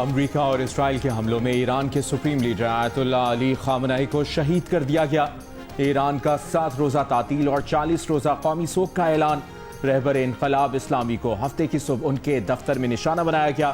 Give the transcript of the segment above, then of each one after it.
امریکہ اور اسرائیل کے حملوں میں ایران کے سپریم لیڈر آیت اللہ علی خامنہ ای کو شہید کر دیا گیا۔ ایران کا 7 روزہ تعطیل اور 40 روزہ قومی سوگ کا اعلان۔ رہبر انقلاب اسلامی کو ہفتے کی صبح ان کے دفتر میں نشانہ بنایا گیا۔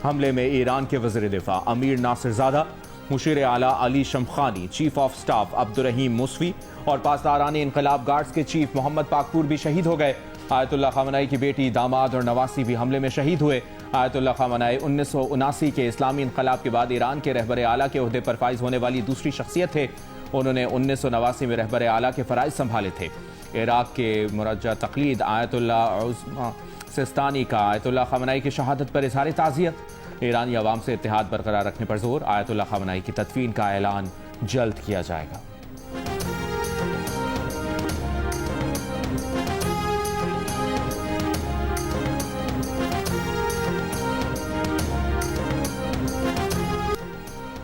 حملے میں ایران کے وزیر دفاع امیر ناصر زادہ، مشیر اعلیٰ Ali Shamkhani, chief of staff Abdolrahim Mousavi اور پاسداران انقلاب گارڈز کے چیف محمد پاکپور بھی شہید ہو گئے۔ آیت اللہ خامنہ ای کی بیٹی، داماد اور نواسی بھی حملے میں شہید ہوئے۔ آیت اللہ خامنہ ای 1979 کے اسلامی انقلاب کے بعد ایران کے رہبر اعلیٰ کے عہدے پر فائز ہونے والی دوسری شخصیت تھے۔ انہوں نے 1989 میں رہبر اعلیٰ کے فرائض سنبھالے تھے۔ عراق کے مرجع تقلید آیت اللہ عظمی سستانی کا آیت اللہ خامنہ ای کی شہادت پر اظہار تعزیت۔ ایرانی عوام سے اتحاد برقرار رکھنے پر زور۔ آیت اللہ خامنہ ای کی تدفین کا اعلان جلد کیا جائے گا۔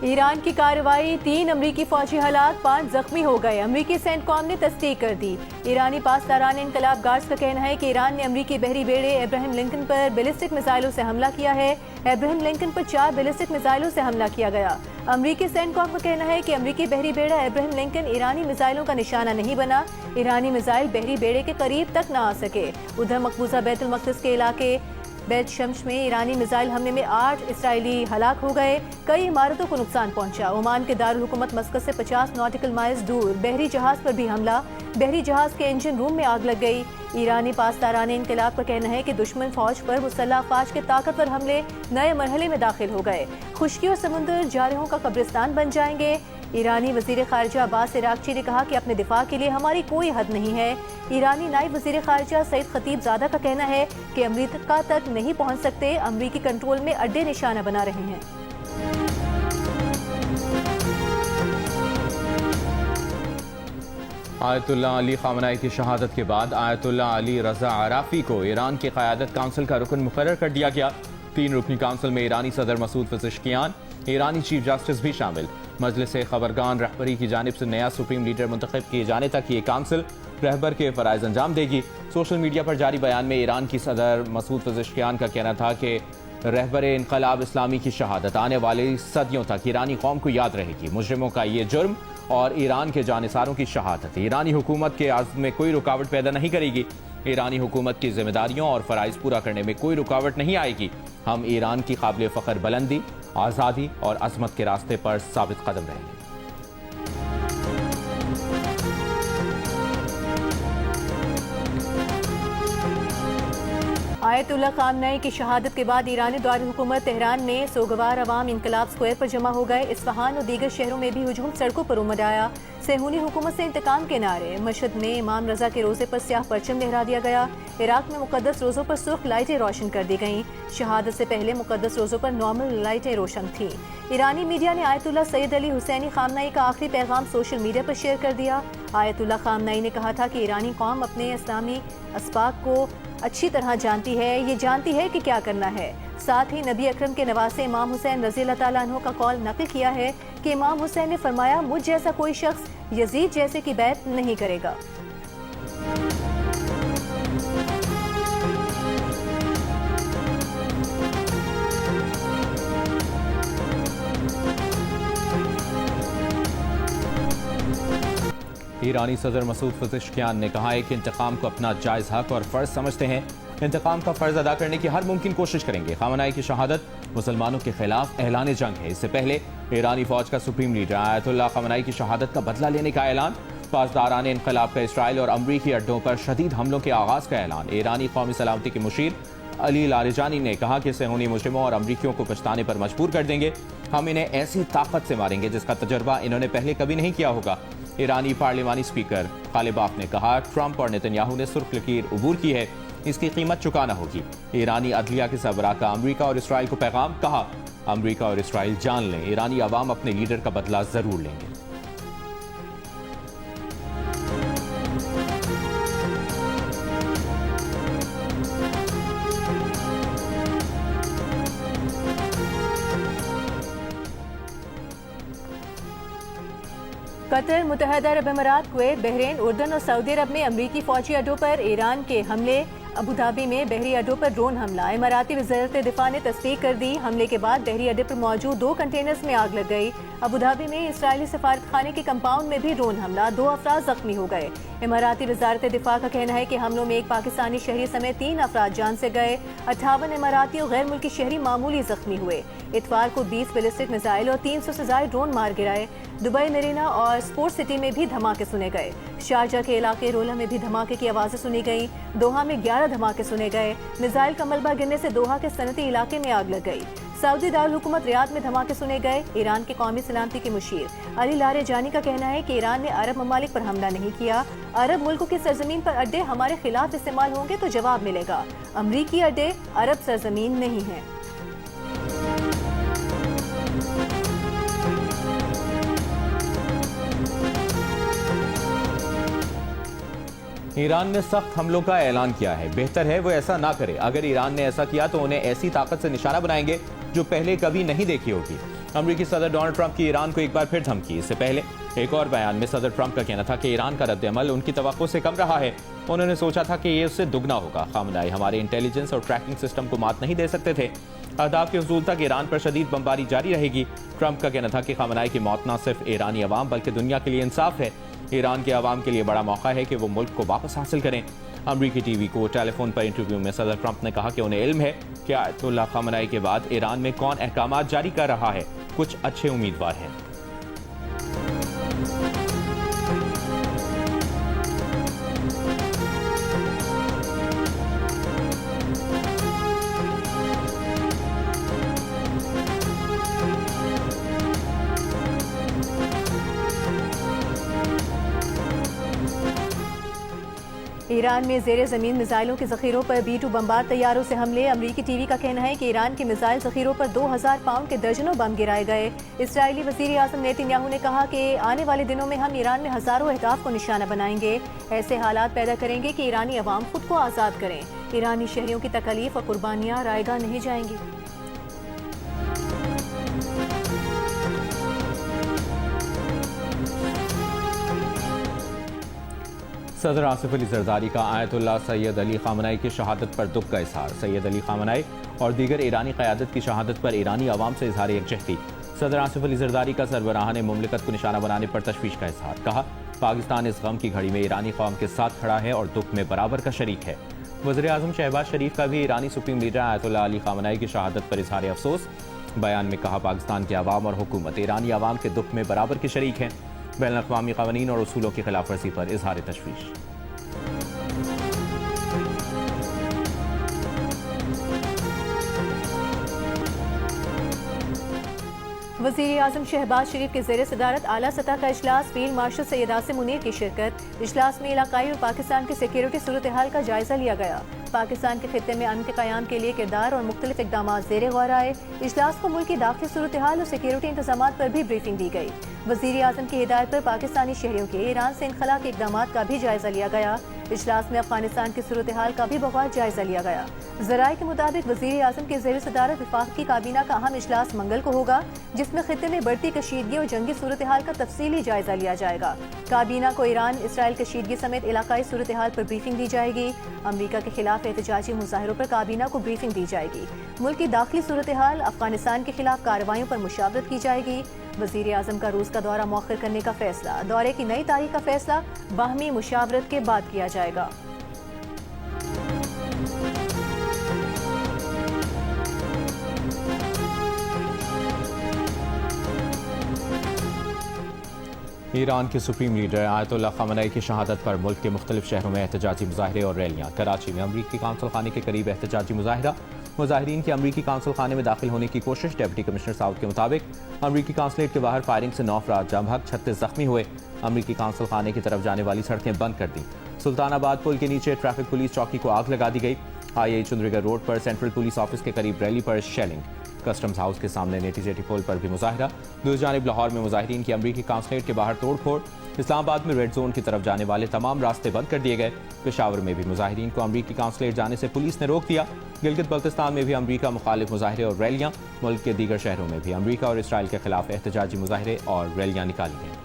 ایران کی کارروائی، 3 امریکی فوجی ہلاک، 5 زخمی ہو گئے۔ امریکی سینٹ کام نے تصدیق کر دی۔ ایرانی پاسداران انقلاب گارڈز کا کہنا ہے کہ ایران نے امریکی بحری بیڑے ابراہیم لنکن پر بیلسٹک میزائلوں سے حملہ کیا ہے۔ ابراہیم لنکن پر 4 بیلسٹک میزائلوں سے حملہ کیا گیا۔ امریکی سینٹ کام کا کہنا ہے کہ امریکی بحری بیڑا ابراہیم لنکن ایرانی میزائلوں کا نشانہ نہیں بنا۔ ایرانی میزائل بحری بیڑے کے قریب تک نہ آ سکے۔ ادھر مقبوضہ بیت المقدس کے علاقے بیت شمس میں ایرانی میزائل حملے میں 8 اسرائیلی ہلاک ہو گئے۔ کئی عمارتوں کو نقصان پہنچا۔ عمان کے دارالحکومت مسقط سے 50 ناٹیکل مائلز دور بحری جہاز پر بھی حملہ۔ بحری جہاز کے انجن روم میں آگ لگ گئی۔ ایرانی پاسداران انقلاب کا کہنا ہے کہ دشمن فوج پر مسلح افواج کے طاقتور حملے نئے مرحلے میں داخل ہو گئے۔ خشکی اور سمندر جارحوں کا قبرستان بن جائیں گے۔ ایرانی وزیر خارجہ عباس عراقچی نے کہا کہ اپنے دفاع کے لیے ہماری کوئی حد نہیں ہے۔ ایرانی نائب وزیر خارجہ سعید خطیب زادہ کا کہنا ہے کہ امریکہ تک نہیں پہنچ سکتے، امریکی کنٹرول میں اڈے نشانہ بنا رہے ہیں۔ آیت اللہ علی خامنہ ای کی شہادت کے بعد آیت اللہ علی رضا عرافی کو ایران کی قیادت کونسل کا رکن مقرر کر دیا گیا۔ 3 رکنی کونسل میں ایرانی صدر مسعود پزشکیان، ایرانی چیف جسٹس بھی شامل۔ مجلس خبرگان رہبری کی جانب سے نیا سپریم لیڈر منتخب کیے جانے تک یہ کونسل رہبر کے فرائض انجام دے گی۔ سوشل میڈیا پر جاری بیان میں ایران کی صدر مسعود پزشکیان کا کہنا تھا کہ رہبر انقلاب اسلامی کی شہادت آنے والی صدیوں تک ایرانی قوم کو یاد رہے گی۔ مجرموں کا یہ جرم اور ایران کے جانثاروں کی شہادت ایرانی حکومت کے عزم میں کوئی رکاوٹ پیدا نہیں کرے گی۔ ایرانی حکومت کی ذمہ داریوں اور فرائض پورا کرنے میں کوئی رکاوٹ نہیں آئے گی۔ ہم ایران کی قابل فخر بلندی، آزادی اور عظمت کے راستے پر ثابت قدم رہیں گے۔ آیت اللہ خامنہ ای کی شہادت کے بعد ایرانی دارالحکومت تہران میں سوگوار عوام انقلاب سکوائر پر جمع ہو گئے۔ اصفہان اور دیگر شہروں میں بھی ہجوم سڑکوں پر امڈ آیا۔ صہیونی حکومت سے انتقام کے نعرے۔ مشہد میں امام رضا کے روزے پر سیاہ پرچم لہرا دیا گیا۔ عراق میں مقدس روزوں پر سرخ لائٹیں روشن کر دی گئیں۔ شہادت سے پہلے مقدس روزوں پر نارمل لائٹیں روشن تھیں۔ ایرانی میڈیا نے آیت اللہ سید علی حسینی خامنہ ای کا آخری پیغام سوشل میڈیا پر شیئر کر دیا۔ آیت اللہ خامنہ ای نے کہا تھا کہ ایرانی قوم اپنے اسلامی اسباق کو اچھی طرح جانتی ہے، یہ جانتی ہے کہ کیا کرنا ہے۔ ساتھ ہی نبی اکرم کے نواسے امام حسین رضی اللہ تعالیٰ عنہ کا قول نقل کیا ہے کہ امام حسین نے فرمایا، مجھ جیسا کوئی شخص یزید جیسے کی بیعت نہیں کرے گا۔ ایرانی صدر مسعود پزشکیان نے کہا ہے کہ انتقام کو اپنا جائز حق اور فرض سمجھتے ہیں۔ انتقام کا فرض ادا کرنے کی ہر ممکن کوشش کریں گے۔ خامنہ ای کی شہادت مسلمانوں کے خلاف اعلان جنگ ہے۔ اس سے پہلے ایرانی فوج کا سپریم لیڈر آیت اللہ خامنہ ای کی شہادت کا بدلہ لینے کا اعلان۔ پاسداران انقلاب کا اسرائیل اور امریکی اڈوں پر شدید حملوں کے آغاز کا اعلان۔ ایرانی قومی سلامتی کے مشیر علی لاریجانی نے کہا کہ صہیونی مجرموں اور امریکیوں کو پچھتانے پر مجبور کر دیں گے۔ ہم انہیں ایسی طاقت سے ماریں گے جس کا تجربہ انہوں نے پہلے کبھی نہیں کیا ہوگا۔ ایرانی پارلیمانی اسپیکر غالباف نے کہا، ٹرمپ اور نتنیاہو نے سرخ لکیر عبور کی ہے، اس کی قیمت چکانا ہوگی۔ ایرانی عدلیہ کے سربراہ کا امریکہ اور اسرائیل کو پیغام، کہا امریکہ اور اسرائیل جان لیں، ایرانی عوام اپنے لیڈر کا بدلہ ضرور لیں گے۔ قطر، متحدہ عرب امارات، کویت، بحرین، اردن اور سعودی عرب میں امریکی فوجی اڈوں پر ایران کے حملے۔ ابوظہبی میں بحری اڈوں پر ڈرون حملہ، اماراتی وزارت دفاع نے تصدیق کر دی۔ حملے کے بعد بحری اڈے پر موجود 2 کنٹینرز میں آگ لگ گئی۔ ابوظہبی میں اسرائیلی سفارت خانے کے کمپاؤنڈ میں بھی ڈرون حملہ، 2 افراد زخمی ہو گئے۔ اماراتی وزارت دفاع کا کہنا ہے کہ حملوں میں ایک پاکستانی شہری سمیت 3 افراد جان سے گئے، 58 اماراتی اور غیر ملکی شہری معمولی زخمی ہوئے۔ اتوار کو 20 بیلسٹک میزائل اور 300 سے زائد ڈرون مار گرائے۔ دبئی میرینا اور اسپورٹ سٹی میں بھی دھماکے سنے گئے۔ شارجہ کے علاقے رولا میں بھی دھماکے کی آوازیں سنی گئیں۔ دوحہ میں 11 دھماکے سنے گئے۔ میزائل کا ملبہ گرنے سے دوحہ کے صنعتی علاقے میں آگ لگ گئی۔ سعودی دارالحکومت ریاض میں دھماکے سنے گئے۔ ایران کے قومی سلامتی کے مشیر علی لاریجانی کا کہنا ہے کہ ایران نے عرب ممالک پر حملہ نہیں کیا۔ عرب ملکوں کی سرزمین پر اڈے ہمارے خلاف استعمال ہوں گے تو جواب ملے گا۔ امریکی اڈے عرب سرزمین نہیں ہیں۔ ایران نے سخت حملوں کا اعلان کیا ہے، بہتر ہے وہ ایسا نہ کرے۔ اگر ایران نے ایسا کیا تو انہیں ایسی طاقت سے نشانہ بنائیں گے جو پہلے کبھی نہیں دیکھی ہوگی۔ امریکی صدر ڈونلڈ ٹرمپ کی ایران کو ایک بار پھر دھمکی۔ اس سے پہلے ایک اور بیان میں صدر ٹرمپ کا کہنا تھا کہ ایران کا رد عمل ان کی توقع سے کم رہا ہے۔ انہوں نے سوچا تھا کہ یہ اس سے دگنا ہوگا۔ خامنہئی ہمارے انٹیلیجنس اور ٹریکنگ سسٹم کو مات نہیں دے سکتے تھے۔ اہداف کے حصول تک ایران پر شدید بمباری جاری رہے گی۔ ٹرمپ کا کہنا تھا کہ خامنہئی کی موت نہ صرف ایرانی عوام بلکہ دنیا کے لیے انصاف ہے۔ ایران کے عوام کے لیے بڑا موقع ہے کہ وہ ملک کو واپس حاصل کریں۔ امریکی ٹی وی کو ٹیلی فون پر انٹرویو میں صدر ٹرمپ نے کہا کہ انہیں علم ہے کہ آیت اللہ خامنہئی کے بعد ایران میں کون احکامات جاری کر رہا ہے۔ کچھ اچھے امیدوار ہیں۔ ایران میں زیر زمین میزائلوں کے ذخیروں پر B-2 بمبار طیاروں سے حملے۔ امریکی ٹی وی کا کہنا ہے کہ ایران کے میزائل ذخیروں پر 2000 پاؤنڈ کے درجنوں بم گرائے گئے۔ اسرائیلی وزیر اعظم نیتن یاہو نے کہا کہ آنے والے دنوں میں ہم ایران میں ہزاروں اہداف کو نشانہ بنائیں گے، ایسے حالات پیدا کریں گے کہ ایرانی عوام خود کو آزاد کریں۔ ایرانی شہریوں کی تکالیف اور قربانیاں رائے گاہ نہیں جائیں گی۔ صدر آصف علی زرداری کا آیت اللہ سید علی خامنہئی کی شہادت پر دکھ کا اظہار۔ سید علی خامنہئی اور دیگر ایرانی قیادت کی شہادت پر ایرانی عوام سے اظہار یکجہتی۔ صدر آصف علی زرداری کا سربراہان مملکت کو نشانہ بنانے پر تشویش کا اظہار۔ کہا پاکستان اس غم کی گھڑی میں ایرانی قوم کے ساتھ کھڑا ہے اور دکھ میں برابر کا شریک ہے۔ وزیر اعظم شہباز شریف کا بھی ایرانی سپریم لیڈر آیت اللہ علی خامنہئی کی شہادت پر اظہار افسوس۔ بیان میں کہا پاکستان کے عوام اور حکومت ایرانی عوام کے دکھ میں برابر کے شریک ہیں۔ بین الاقوامی قوانین اور اصولوں کی خلاف ورزی پر اظہار تشویش۔ وزیر اعظم شہباز شریف کے زیر صدارت اعلیٰ سطح کا اجلاس، فیلڈ مارشل سید عاصم منیر کی شرکت۔ اجلاس میں علاقائی اور پاکستان کی سیکیورٹی صورتحال کا جائزہ لیا گیا۔ پاکستان کے خطے میں امن کے قیام کے لیے کردار اور مختلف اقدامات زیر غور آئے۔ اجلاس کو ملک کی داخلی صورتحال اور سیکیورٹی انتظامات پر بھی بریفنگ دی گئی۔ وزیر اعظم کی ہدایت پر پاکستانی شہریوں کے ایران سے انخلاء کے اقدامات کا بھی جائزہ لیا گیا۔ اجلاس میں افغانستان کی صورتحال کا بھی بغور جائزہ لیا گیا۔ ذرائع کے مطابق وزیر اعظم کے زیر صدارت وفاقی کابینہ کا اہم اجلاس منگل کو ہوگا، جس میں خطے میں بڑھتی کشیدگی اور جنگی صورتحال کا تفصیلی جائزہ لیا جائے گا۔ کابینہ کو ایران اسرائیل کشیدگی سمیت علاقائی صورتحال پر بریفنگ دی جائے گی۔ امریکہ کے خلاف احتجاجی مظاہروں پر کابینہ کو بریفنگ دی جائے گی۔ ملک کی داخلی صورتحال، افغانستان کے خلاف کارروائیوں پر مشاورت کی جائے گی۔ وزیر اعظم کا روس کا دورہ مؤخر کرنے کا فیصلہ، دورے کی نئی تاریخ کا فیصلہ باہمی مشاورت کے بعد کیا جائے گا۔ ایران کے سپریم لیڈر آیت اللہ خامنہئی کی شہادت پر ملک کے مختلف شہروں میں احتجاجی مظاہرے اور ریلیاں۔ کراچی میں امریکی قونصل خانے کے قریب احتجاجی مظاہرہ۔ مظاہرین کی امریکی قونصل خانے میں داخل ہونے کی کوشش۔ ڈپٹی کمشنر ساؤتھ کے مطابق امریکی قونصلیٹ کے باہر فائرنگ سے 9 افراد جاں بحق، 36 زخمی ہوئے۔ امریکی قونصل خانے کی طرف جانے والی سڑکیں بند کر دیں۔ سلطان آباد پل کے نیچے ٹریفک پولیس چوکی کو آگ لگا دی گئی۔ چندریگر روڈ پر سینٹرل پولیس آفس کے قریب ریلی پر شیلنگ۔ کسٹمز ہاؤس کے سامنے نیٹی جیٹی پول پر بھی مظاہرہ۔ دوسری جانب لاہور میں مظاہرین کی امریکی قونصلیٹ کے باہر توڑ پھوڑ۔ اسلام آباد میں ریڈ زون کی طرف جانے والے تمام راستے بند کر دیے گئے۔ پشاور میں بھی مظاہرین کو امریکی قونصلیٹ جانے سے پولیس نے روک دیا۔ گلگت بلتستان میں بھی امریکہ مخالف مظاہرے اور ریلیاں۔ ملک کے دیگر شہروں میں بھی امریکہ اور اسرائیل کے خلاف احتجاجی مظاہرے اور ریلیاں نکالی گئیں۔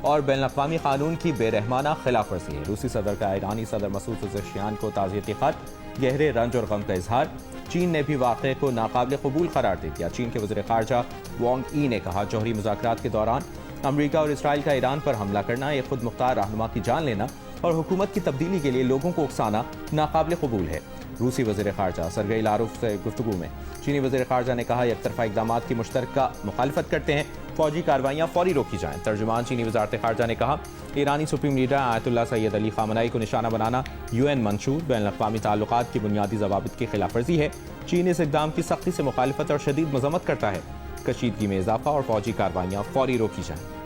اور بین الاقوامی قانون کی بے رحمانہ خلاف ورزی ہے۔ روسی صدر کا ایرانی صدر مسعود پزشکیان کو تعزیتی خط، گہرے رنج اور غم کا اظہار۔ چین نے بھی واقعے کو ناقابل قبول قرار دے دیا۔ چین کے وزیر خارجہ وانگ ای نے کہا، جوہری مذاکرات کے دوران امریکہ اور اسرائیل کا ایران پر حملہ کرنا، ایک خود مختار رہنما کی جان لینا اور حکومت کی تبدیلی کے لیے لوگوں کو اکسانا ناقابل قبول ہے۔ روسی وزیر خارجہ سرگئی لاروف سے گفتگو میں چینی وزیر خارجہ نے کہا، یک طرفہ اقدامات کی مشترکہ مخالفت کرتے ہیں، فوجی کارروائیاں فوری روکی جائیں۔ ترجمان چینی وزارت خارجہ نے کہا، ایرانی سپریم لیڈر آیت اللہ سید علی خامنہئی کو نشانہ بنانا UN منشور، بین الاقوامی تعلقات کی بنیادی ضوابط کی خلاف ورزی ہے۔ چین اس اقدام کی سختی سے مخالفت اور شدید مذمت کرتا ہے۔ کشیدگی میں اضافہ اور فوجی کارروائیاں فوری روکی جائیں۔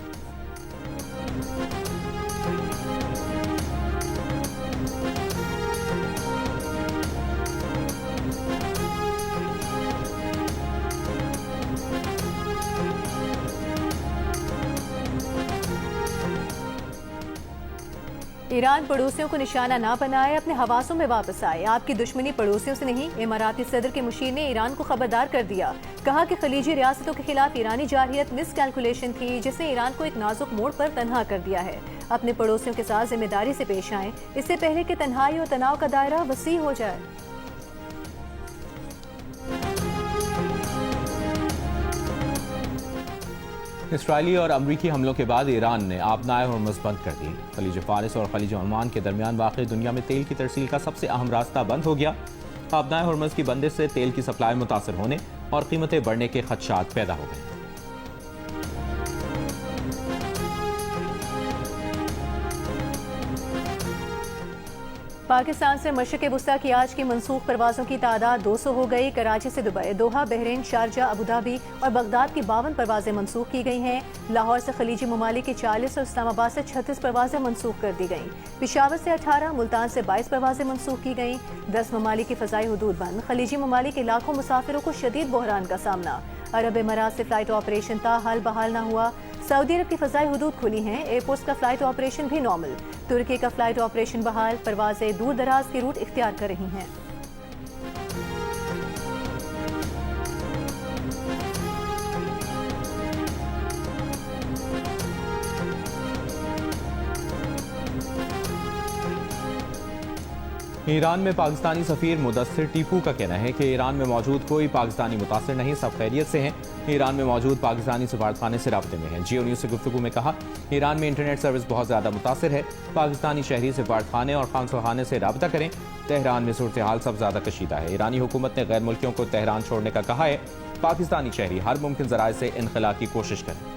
ایران پڑوسیوں کو نشانہ نہ بنائے، اپنے حواسوں میں واپس آئے۔ آپ کی دشمنی پڑوسیوں سے نہیں، اماراتی صدر کے مشیر نے ایران کو خبردار کر دیا۔ کہا کہ خلیجی ریاستوں کے خلاف ایرانی جارحیت مس کیلکولیشن تھی، جس نے ایران کو ایک نازک موڑ پر تنہا کر دیا ہے۔ اپنے پڑوسیوں کے ساتھ ذمہ داری سے پیش آئیں، اس سے پہلے کہ تنہائی اور تناؤ کا دائرہ وسیع ہو جائے۔ اسرائیلی اور امریکی حملوں کے بعد ایران نے آبنائے ہرمز بند کر دی۔ خلیج فارس اور خلیج عمان کے درمیان واقع دنیا میں تیل کی ترسیل کا سب سے اہم راستہ بند ہو گیا۔ آبنائے ہرمز کی بندش سے تیل کی سپلائی متاثر ہونے اور قیمتیں بڑھنے کے خدشات پیدا ہو گئے۔ پاکستان سے مشرق وسطیٰ کی آج کی منسوخ پروازوں کی تعداد 200 ہو گئی۔ کراچی سے Dubai, Doha, Bahrain, Sharjah, Abu Dhabi اور بغداد کی 52 پروازیں منسوخ کی گئی ہیں۔ لاہور سے خلیجی ممالک کی 40 اور اسلام آباد سے 36 پروازیں منسوخ کر دی گئیں۔ پشاور سے 18، ملتان سے 22 پروازیں منسوخ کی گئیں۔ 10 ممالک کی فضائی حدود بند۔ خلیجی ممالک کے لاکھوں مسافروں کو شدید بحران کا سامنا۔ عرب امارات سے فلائٹ آپریشن تاحال بحال نہ ہوا۔ سعودی عرب کی فضائی حدود کھلی ہیں، ایئرپورٹس کا فلائٹ آپریشن بھی نارمل۔ ترکی کا فلائٹ آپریشن بحال، پروازیں دور دراز کے روٹ اختیار کر رہی ہیں۔ ایران میں پاکستانی سفیر مدثر ٹیپو کا کہنا ہے کہ ایران میں موجود کوئی پاکستانی متاثر نہیں، سب خیریت سے ہیں۔ ایران میں موجود پاکستانی سفارتخانے سے رابطے میں ہیں۔ جیو نیوز سے گفتگو میں کہا، ایران میں انٹرنیٹ سروس بہت زیادہ متاثر ہے، پاکستانی شہری سفارتخانے اور قونصل خانے سے رابطہ کریں۔ تہران میں صورتحال سب زیادہ کشیدہ ہے۔ ایرانی حکومت نے غیر ملکیوں کو تہران چھوڑنے کا کہا ہے۔ پاکستانی شہری ہر ممکن ذرائع سے انخلا کی کوشش کریں۔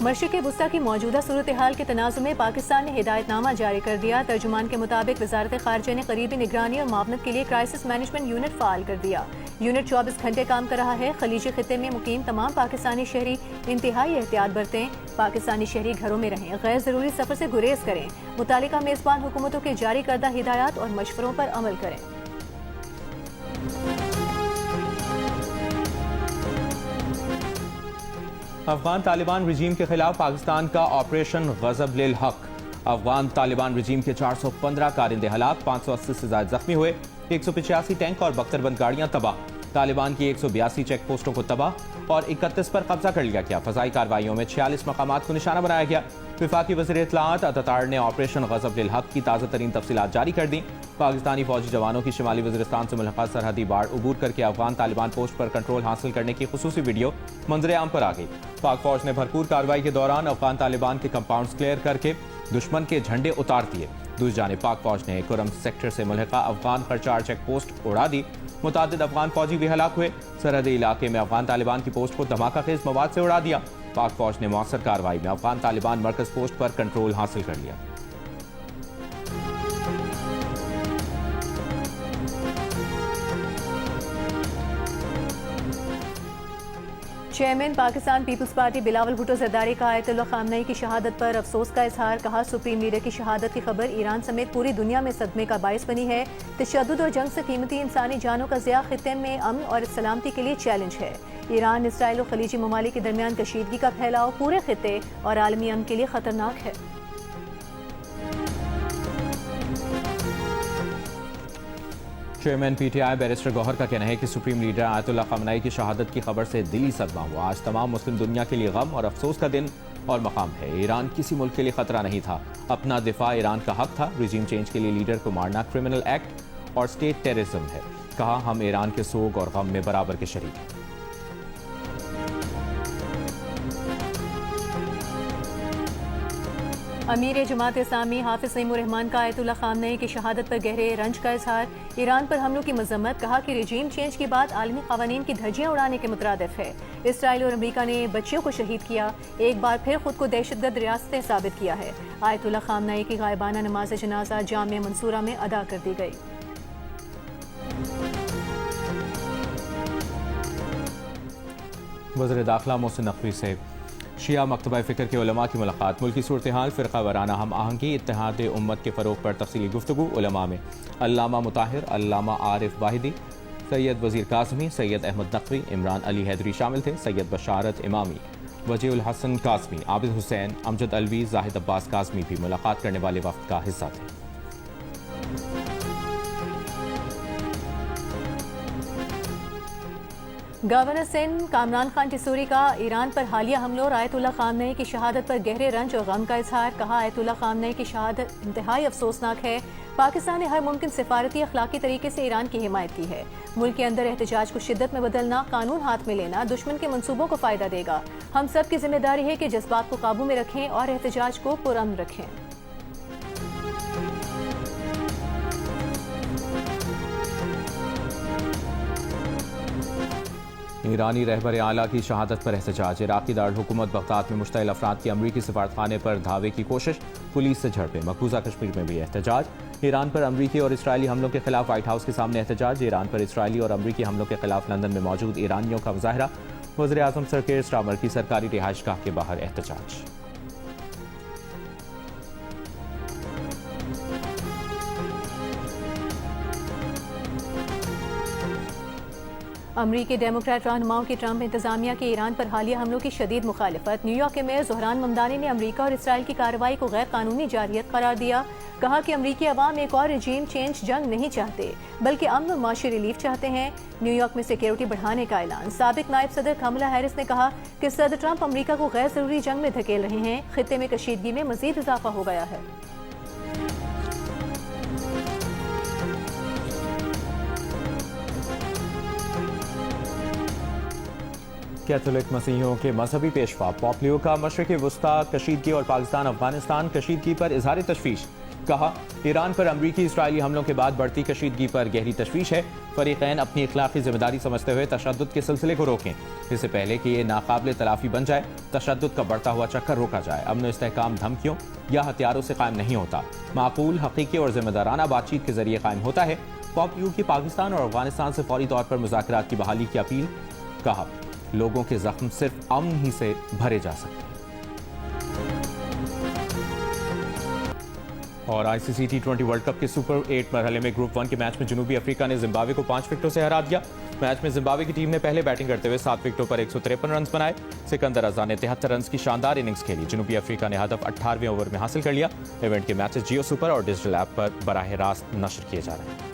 مشرق وسطیٰ کی موجودہ صورتحال کے تناظر میں پاکستان نے ہدایت نامہ جاری کر دیا۔ ترجمان کے مطابق وزارت خارجہ نے قریبی نگرانی اور معاونت کے لیے کرائسس مینجمنٹ یونٹ فعال کر دیا۔ یونٹ 24 گھنٹے کام کر رہا ہے۔ خلیجی خطے میں مقیم تمام پاکستانی شہری انتہائی احتیاط برتیں، پاکستانی شہری گھروں میں رہیں، غیر ضروری سفر سے گریز کریں، متعلقہ میزبان حکومتوں کے جاری کردہ ہدایات اور مشوروں پر عمل کریں۔ افغان طالبان رجیم کے خلاف پاکستان کا آپریشن غضب للحق۔ افغان طالبان رجیم کے 415 کارندے ہلاک، 580 سے زائد زخمی ہوئے، 185 ٹینک اور بختر بند گاڑیاں تباہ۔ طالبان کی 182 چیک پوسٹوں کو تباہ اور 31 پر قبضہ کر لیا گیا۔ فضائی کارروائیوں میں 46 مقامات کو نشانہ بنایا گیا۔ وفاقی وزیر اطلاعات اتاتار نے آپریشن غضب للحق کی تازہ ترین تفصیلات جاری کر دیں۔ پاکستانی فوجی جوانوں کی شمالی وزیرستان سے ملحقہ سرحدی باڑ عبور کر کے افغان طالبان پوسٹ پر کنٹرول حاصل کرنے کی خصوصی ویڈیو منظر عام پر آ گئی۔ پاک فوج نے بھرپور کارروائی کے دوران افغان طالبان کے کمپاؤنڈز کلیئر کر کے دشمن کے جھنڈے اتار دیے۔ دوسری جانب پاک فوج نے کرم سیکٹر سے ملحقہ افغان خرچار چیک پوسٹ اڑا دی۔ متعدد افغان فوجی بھی ہلاک ہوئے۔ سرحدی علاقے میں افغان طالبان کی پوسٹ کو دھماکہ خیز مواد سے اڑا دیا۔ پاک فوج نے مؤثر کارروائی میں افغان طالبان مرکز پوسٹ پر کنٹرول حاصل کر لیا۔ چیئرمین پاکستان پیپلز پارٹی بلاول بھٹو زرداری کا آیت اللہ خامنہئی کی شہادت پر افسوس کا اظہار۔ کہا، سپریم لیڈر کی شہادت کی خبر ایران سمیت پوری دنیا میں صدمے کا باعث بنی ہے۔ تشدد اور جنگ سے قیمتی انسانی جانوں کا ضیاع خطے میں امن اور سلامتی کے لیے چیلنج ہے۔ ایران، اسرائیل اور خلیجی ممالک کے درمیان کشیدگی کا پھیلاؤ پورے خطے اور عالمی امن کے لیے خطرناک ہے۔ Chairman P T I barrister Gohar کا کہنا ہے کہ سپریم لیڈر آیت اللہ خامنہ ای کی شہادت کی خبر سے دلی صدمہ ہوا. آج تمام مسلم دنیا کے لیے غم اور افسوس کا دن اور مقام ہے. ایران کسی ملک کے لیے خطرہ نہیں تھا. اپنا دفاع ایران کا حق تھا. ریجیم چینج کے لیے لیڈر کو مارنا کرمنل ایکٹ اور اسٹیٹ ٹیررزم ہے. کہا ہم ایران کے سوگ اور غم میں برابر کے شریک ہیں. امیر جماعت اسلامی حافظ نعیم الرحمان کا آیت اللہ خامنہ ای کی شہادت پر گہرے رنج کا اظہار. ایران پر حملوں کی مذمت. کہا کہ رجیم چینج کے بعد عالمی قوانین کی دھجیاں اڑانے کے مترادف ہے. اسرائیل اور امریکہ نے بچیوں کو شہید کیا. ایک بار پھر خود کو دہشت گرد ریاستیں ثابت کیا ہے. آیت اللہ خامنہ ای کی غائبانہ نماز جنازہ جامعہ منصورہ میں ادا کر دی گئی. وزیر داخلہ محسن نقوی سے شیعہ مکتبہ فکر کے علماء کی ملاقات. ملکی صورتحال، فرقہ وارانہ ہم آہنگی، اتحاد امت کے فروغ پر تفصیلی گفتگو. علماء میں علامہ مطہر، علامہ عارف واحدی، سید وزیر قاسمی، سید احمد نقوی، عمران علی حیدری شامل تھے. سید بشارت امامی، وجیہ الحسن قاسمی، عابد حسین، امجد الوی، زاہد عباس قاسمی بھی ملاقات کرنے والے وفد کا حصہ تھے. گورنر سندھ کامران خان ٹیسوری کا ایران پر حالیہ حملوں اور آیت اللہ خامنہ ای کی شہادت پر گہرے رنج اور غم کا اظہار. کہا آیت اللہ خامنہ ای کی شہادت انتہائی افسوسناک ہے. پاکستان نے ہر ممکن سفارتی اخلاقی طریقے سے ایران کی حمایت کی ہے. ملک کے اندر احتجاج کو شدت میں بدلنا، قانون ہاتھ میں لینا دشمن کے منصوبوں کو فائدہ دے گا. ہم سب کی ذمہ داری ہے کہ جذبات کو قابو میں رکھیں اور احتجاج کو پرامن رکھیں. ایرانی رہبر اعلیٰ کی شہادت پر احتجاج. عراقی دارالحکومت بغداد میں مشتعل افراد کی امریکی سفارتخانے پر دھاوے کی کوشش. پولیس سے جھڑپیں. مقبوضہ کشمیر میں بھی احتجاج. ایران پر امریکی اور اسرائیلی حملوں کے خلاف وائٹ ہاؤس کے سامنے احتجاج. ایران پر اسرائیلی اور امریکی حملوں کے خلاف لندن میں موجود ایرانیوں کا مظاہرہ. وزیر اعظم سر کیئر سٹارمر کی سرکاری رہائش گاہ کے باہر احتجاج. امریکی ڈیموکریٹ رہنماؤں کی ٹرمپ انتظامیہ کے ایران پر حالیہ حملوں کی شدید مخالفت. نیو یارک کے میئر زہران ممدانی نے امریکہ اور اسرائیل کی کارروائی کو غیر قانونی جارحیت قرار دیا. کہا کہ امریکی عوام ایک اور رجیم چینج جنگ نہیں چاہتے بلکہ امن اور معاشی ریلیف چاہتے ہیں. نیو یارک میں سیکیورٹی بڑھانے کا اعلان. سابق نائب صدر کملا ہیرس نے کہا کہ صدر ٹرمپ امریکہ کو غیر ضروری جنگ میں دھکیل رہے ہیں. خطے میں کشیدگی میں مزید اضافہ ہو گیا ہے. کیتھولک مسیحیوں کے مذہبی پیشوا پوپ لیو کا مشرق وسطی کشیدگی اور پاکستان افغانستان کشیدگی پر اظہار تشویش. کہا ایران پر امریکی اسرائیلی حملوں کے بعد بڑھتی کشیدگی پر گہری تشویش ہے. فریقین اپنی اخلاقی ذمہ داری سمجھتے ہوئے تشدد کے سلسلے کو روکیں. اس سے پہلے کہ یہ ناقابل تلافی بن جائے، تشدد کا بڑھتا ہوا چکر روکا جائے. امن و استحکام دھمکیوں یا ہتھیاروں سے قائم نہیں ہوتا، معقول، حقیقی اور ذمہ دارانہ بات چیت کے ذریعے قائم ہوتا ہے. پوپ لیو کی پاکستان اور افغانستان سے فوری طور پر مذاکرات کی بحالی کی اپیل. کہا لوگوں کے زخم صرف امن ہی سے بھرے جا سکتے. اور آئی سی سی T20 ورلڈ کپ کے سپر 8 مرحلے میں گروپ 1 کے میچ میں جنوبی افریقہ نے زمبابوے کو 5 وکٹوں سے ہرا دیا. میچ میں زمبابوے کی ٹیم نے پہلے بیٹنگ کرتے ہوئے 7 وکٹوں پر 153 رنز بنائے. سکندر رضا نے 73 رنز کی شاندار اننگز کھیلی. جنوبی افریقہ نے ہدف 18ویں اوور میں حاصل کر لیا. ایونٹ کے میچز جیو سپر اور ڈیجیٹل ایپ پر براہ راست نشر کیے جا رہے ہیں.